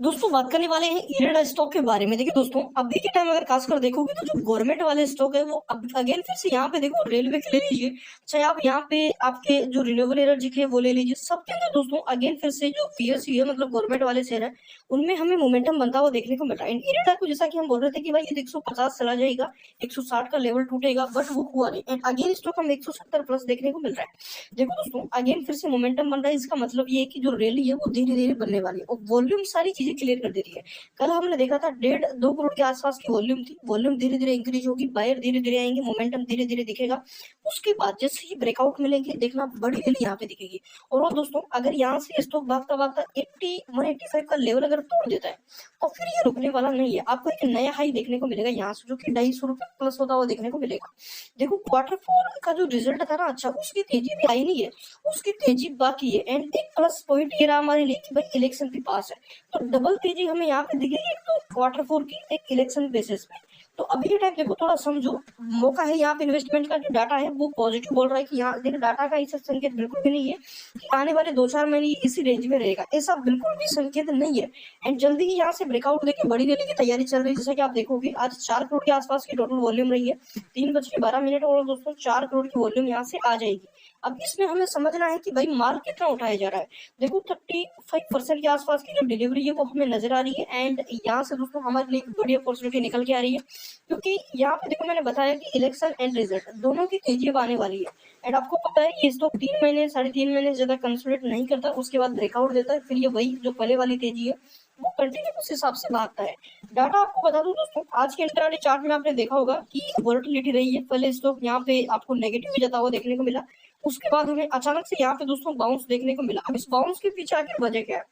दोस्तों बात करने वाले हैं इरेडा स्टॉक के बारे में। देखिए दोस्तों, अभी के टाइम अगर खासकर देखोगे तो जो गवर्नमेंट वाले स्टॉक है वो अब अगेन फिर से यहाँ पे देखो, रेलवे के ले लीजिए, चाहे आप यहाँ पे आपके जो रिन्यूएबल एनर्जी के वो ले लीजिए, सबके अंदर दोस्तों अगेन फिर से जो पीएसयू है मतलब गवर्नमेंट वाले शेयर है, उनमें हमें मोमेंटम बनता हुआ देखने को मिल रहा है। इरेडा को जैसा कि हम बोल रहे थे कि भाई ये 150 चला जाएगा, 160 का लेवल टूटेगा, बट वो हुआ नहीं एंड अगेन स्टॉक हम 170 प्लस देखने को मिल रहा है। देखो दोस्तों, अगेन फिर से मोमेंटम बन रहा है। इसका मतलब ये है कि जो रैली है वो धीरे धीरे बनने वाली है और वॉल्यूम सारी चीजें क्लियर कर दे रही है। कल हमने देखा था 1.5-2 करोड़ के आसपास की वॉल्यूम थी। वॉल्यूम धीरे धीरे इंक्रीज होगी, बायर धीरे धीरे आएंगे, मोमेंटम धीरे धीरे दिखेगा। उसके बाद जैसे ही ब्रेकआउट मिलेंगे, देखना बड़ी रैली यहाँ पे दिखेगी। और वो दोस्तों, अगर यहाँ से स्टॉक भागता भागता 80-185 का लेवल अगर तोड़ देता है तो फिर ये रुकने वाला नहीं है। आपको एक नया हाई देखने को मिलेगा यहाँ से, जो कि 250 रुपए प्लस होता हुआ देखने को मिलेगा। देखो Q4 का जो रिजल्ट था ना, अच्छा, उसकी तेजी भी आई नहीं है, उसकी तेजी बाकी है। एंड एक प्लस पॉइंट ये रहा हमारे लिए कि भाई इलेक्शन भी पास है, तो डबल तेजी हमें यहाँ पे दिखेगी। एक तो Q4 की, एक इलेक्शन बेसिस पे। तो अभी के टाइम देखो, थोड़ा समझो, मौका है यहाँ पे। इन्वेस्टमेंट का जो डाटा है वो पॉजिटिव बोल रहा है कि यहाँ देखो, डाटा का ऐसा संकेत बिल्कुल भी नहीं है कि आने वाले 2-4 महीने इसी रेंज में रहेगा, ऐसा बिल्कुल भी संकेत नहीं है। एंड जल्दी ही यहाँ से ब्रेकआउट देके बड़ी रैली की तैयारी चल रही है। जैसा कि आप देखोगे, आज 4 करोड़ के आसपास की टोटल वॉल्यूम रही है, 3:12 और दोस्तों 4 करोड़ की वॉल्यूम यहाँ से आ जाएगी। अब इसमें हमें समझना है कि भाई माल कितना उठाया जा रहा है। देखो 35% के आसपास की जो डिलीवरी है वो हमें नजर आ रही है। एंड यहाँ से दोस्तों हमारे लिए बड़ी अपॉर्चुनिटी निकल के आ रही है, क्योंकि यहाँ पे देखो, मैंने बताया कि इलेक्शन एंड रिजल्ट दोनों की तेजी अब आने वाली है। एंड आपको पता है ये स्टॉक 3 महीने 3.5 महीने ज्यादा कंसोलिडेट नहीं करता, उसके बाद ब्रेकआउट देता है, फिर ये वही जो पहले वाली तेजी है वो कंटिन्यू उस हिसाब से भागता है। डाटा आपको बता दूं दोस्तों, आज के इंट्राडे चार्ट में आपने देखा होगा कि वोलेटिलिटी रही है। पहले स्टॉक यहाँ पे आपको नेगेटिव भी जाता हुआ देखने को मिला, उसके बाद हमें अचानक से यहाँ पे दोस्तों बाउंस देखने को मिला। अब इस बाउंस के पीछे आखिर वजह क्या है?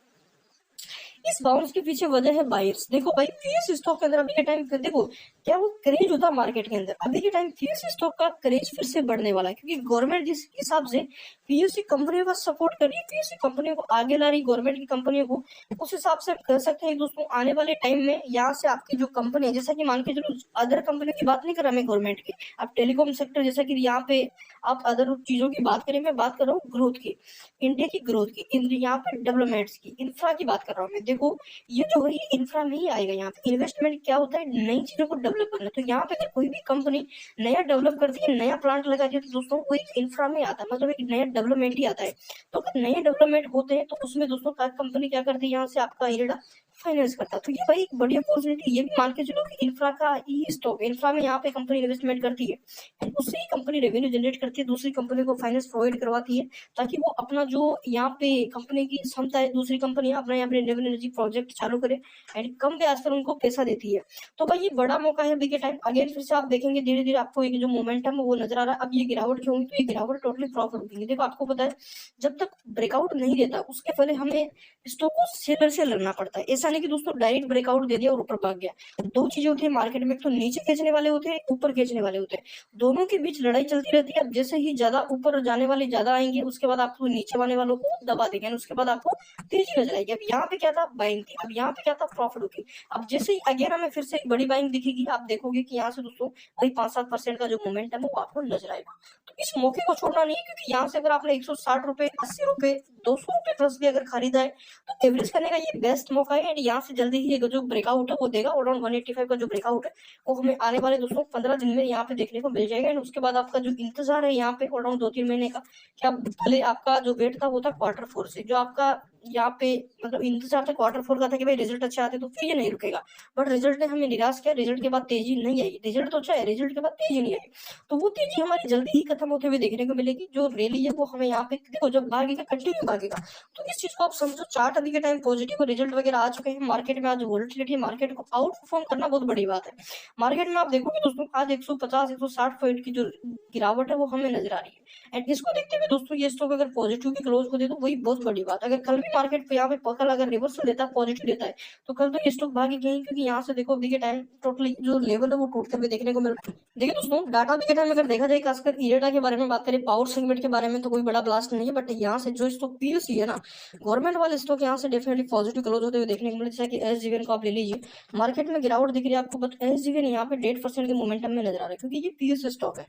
इस बाउंस के पीछे वजह है बायर्स। देखो भाई, पीएस स्टॉक के अंदर अभी के टाइम पे देखो क्या वो क्रेज होता है मार्केट के अंदर, अभी के टाइम पीएस स्टॉक का क्रेज फिर से बढ़ने वाला है, क्योंकि गवर्नमेंट जिस हिसाब से पीएससी कंपनियों का सपोर्ट कर रही है, पीएससी कंपनियों को आगे ला रही गवर्नमेंट की कंपनियों को, उस हिसाब से कह सकते हैं दोस्तों आने वाले टाइम में यहाँ से आपकी जो कंपनी है, जैसा कि मान के चलो, अदर कंपनी की बात नहीं कर रहा मैं गवर्नमेंट की, आप टेलीकॉम सेक्टर जैसा कि यहाँ पे आप अदर चीजों की बात करें, मैं बात कर रहा हूँ ग्रोथ की, इंडिया की ग्रोथ की, यहाँ पे डेवलपमेंट्स की, इंफ्रा की बात कर रहा हूँ मैं। देखो ये जो है ये इंफ्रा नहीं आएगा, यहाँ पे इन्वेस्टमेंट क्या होता है, नई चीजों को डेवलप करना। तो यहाँ पे अगर कोई भी कंपनी नया डेवलप करती है, नया प्लांट लगाती है, तो दोस्तों वो एक इंफ्रा में आता है, मतलब एक नया डेवलपमेंट ही आता है। तो अगर नए डेवलपमेंट होते हैं तो उसमें दोस्तों कंपनी क्या करती है, यहाँ से आपका इरेडा फाइनेंस करता है। तो ये भाई एक बड़ी अपॉर्चुनिटी, ये भी मान के चलो कि इंफ्रा का ई स्टॉक, इंफ्रा में यहाँ पे कंपनी इन्वेस्टमेंट करती है, उससे ही कंपनी रेवेन्यू जनरेट करती है, दूसरी कंपनी को फाइनेंस प्रोवाइड करवाती है, ताकि वो अपना जो यहाँ पे कंपनी की क्षमता है, दूसरी कंपनी अपना यहाँ पे रिन्यूएबल एनर्जी प्रोजेक्ट चालू करे एंड कम ब्याज पर उनको पैसा देती है। तो भाई ये बड़ा मौका है अभी के टाइम। अगेन फिर से आप देखेंगे धीरे धीरे आपको एक जो मोमेंटम है वो नजर आ रहा है। अब ये गिरावट क्यों हुई? तो ये गिरावट टोटली प्रॉफिट होगी। देखो आपको पता है, जब तक ब्रेकआउट नहीं देता उसके पहले हमें स्टॉक को सेलर से लड़ना पड़ता है। ऐसा नहीं कि दोस्तों डायरेक्ट ब्रेकआउट दे दिया और ऊपर भाग गया। दो चीजें होती है मार्केट में, एक तो नीचे खींचने वाले होते हैं, ऊपर खींचने वाले होते हैं, दोनों के बीच लड़ाई चलती रहती है। अब जैसे ही ज्यादा ऊपर जाने वाले ज्यादा आएंगे, उसके बाद आपको नीचे आने वालों को दबा देंगे, उसके बाद आपको तेजी नजर आएगी। अब यहाँ पे क्या था, बाइंग थी, अब यहाँ पे क्या था, प्रॉफिट होगी। अब जैसे ही अगेन हमें फिर से एक बड़ी बाइंग दिखेगी, आप देखोगे कि यहाँ से दोस्तों वही 5-7% का जो मोमेंटम है वो आपको नजर आएगा। तो इस मौके को छोड़ना नहीं है, क्योंकि यहाँ से अगर आपने 160 रुपए, 80 रुपए, 200 रुपए प्लस भी अगर खरीदा है तो एवरेज करने का ये बेस्ट मौका है। एंड यहाँ से जल्दी ही जो ब्रेकआउट है वो देगा, अराउंड 185 का जो ब्रेकआउट है वो हमें आने वाले दोस्तों 15 दिन में यहाँ पे देखने को मिल जाएगा। एंड उसके बाद आपका जो इंतजार है यहाँ पे अराउंड 2-3 महीने का, क्या पहले आपका जो वेट था वो था Q4 से, जो आपका यहाँ पे मतलब इंतजार था Q4 का था कि भाई रिजल्ट अच्छे आते तो फिर ये नहीं रुकेगा, बट रिजल्ट ने हमें निराश किया। रिजल्ट के बाद तेजी नहीं आई, रिजल्ट तो अच्छा है, रिजल्ट के बाद तेजी नहीं आई, तो वो तेजी हमारी जल्दी ही खत्म होते हुए देखने को मिलेगी। जो रैली है वो हमें यहाँ पे देखो जब भागेगा कंटिन्यू भागेगा। तो इस चीज को आप समझो, चार्ट अभी के टाइम पॉजिटिव रिजल्ट वगैरह आ चुके हैं मार्केट में, आज वोलेटिलिटी मार्केट को आउट परफॉर्म करना बहुत बड़ी बात है। मार्केट में आप देखोगे दोस्तों आज 150-160 पॉइंट की जो गिरावट है वो हमें नजर आ रही है। एंड इसको देखते हुए दोस्तों ये स्टॉक अगर पॉजिटिव की क्लोज को दे तो वही बहुत बड़ी बात। अगर कल भी मार्केट पे यहाँ पे कल अगर रिवर्सल देता है, पॉजिटिव देता है, तो कल तो ये स्टॉक भागेगा ही, क्योंकि यहाँ से देखो अभी के टाइम टोटली जो लेवल है वो टूटते हुए देखने को मिल रहा है। देखिए दोस्तों, डाटा भी के टाइम अगर देखा जाए, खासकर इरेडा के बारे में बात करें, पावर सेगमेंट के बारे में, तो कोई बड़ा ब्लास्ट नहीं है, बट यहाँ से जो स्टॉक पीएससी है ना, गवर्नमेंट वाले स्टॉक यहाँ से डेफिनेटली पॉजिटिव क्लोज होते हुए देखने को मिले। जैसा कि एसजीवीएन को आप ले लीजिए, मार्केट में गिरावट दिख रही है आपको, बट एसजीवीएन यहाँ पे 1.5% के मोमेंटम में नजर आ रहा है, क्योंकि ये पीएससी स्टॉक है।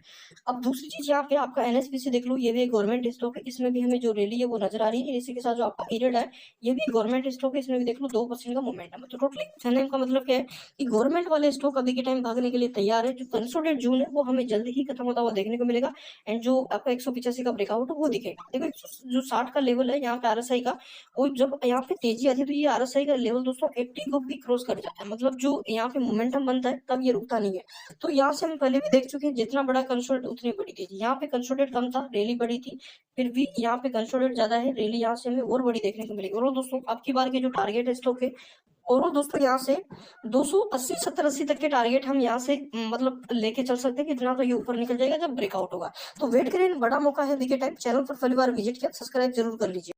अब दूसरी चीज यहाँ पे आपका एनएसपीसी देख लो, ये भी एक गवर्नमेंट स्टॉक है, इसमें भी हमें जो रैली है वो नजर आ रही है। इसी के साथ जो आपका कंसोलिडेट है, ये भी गवर्नमेंट स्टॉक है, इसमें भी देख लो 2% का मोमेंटम है। तो टोटली कहने का मतलब क्या है कि गवर्नमेंट वाले स्टॉक अभी के टाइम भागने के लिए तैयार है। जो कंसोलिडेट जोन है वो हमें जल्दी ही खत्म होता हुआ देखने को मिलेगा एंड जो आपका 185 का ब्रेकआउट है वो दिखेगा। देखो जो 60 का लेवल है यहाँ पे आरएसआई का, वो जब यहाँ पे तेजी आती है तो ये आरएसआई का लेवल दोस्तों 80 को भी क्रॉस कर जाता है। मतलब जो यहाँ पे मोमेंटम बनता है तब ये रुकता नहीं है। तो यहाँ से हम पहले भी देख चुके हैं, जितना बड़ा कंसोलिडेट उतनी बड़ी तेजी। यहाँ पे कंसोलिडेट कम था, रैली बड़ी थी, फिर भी यहाँ पे कंसोलिडेट ज्यादा है, रैली यहाँ से हमें और बड़ी देखने को मिलेगी। और दोस्तों अब की बार के जो टारगेट है स्टॉक है, और दोस्तों यहाँ से 280 70-80 तक के टारगेट हम यहाँ से मतलब लेके चल सकते हैं कि इतना तो ये ऊपर निकल जाएगा जब ब्रेकआउट होगा। तो वेट करें, बड़ा मौका है अभी के टाइम। चैनल पर पहली बार विजिट किया, सब्सक्राइब जरूर कर लीजिए।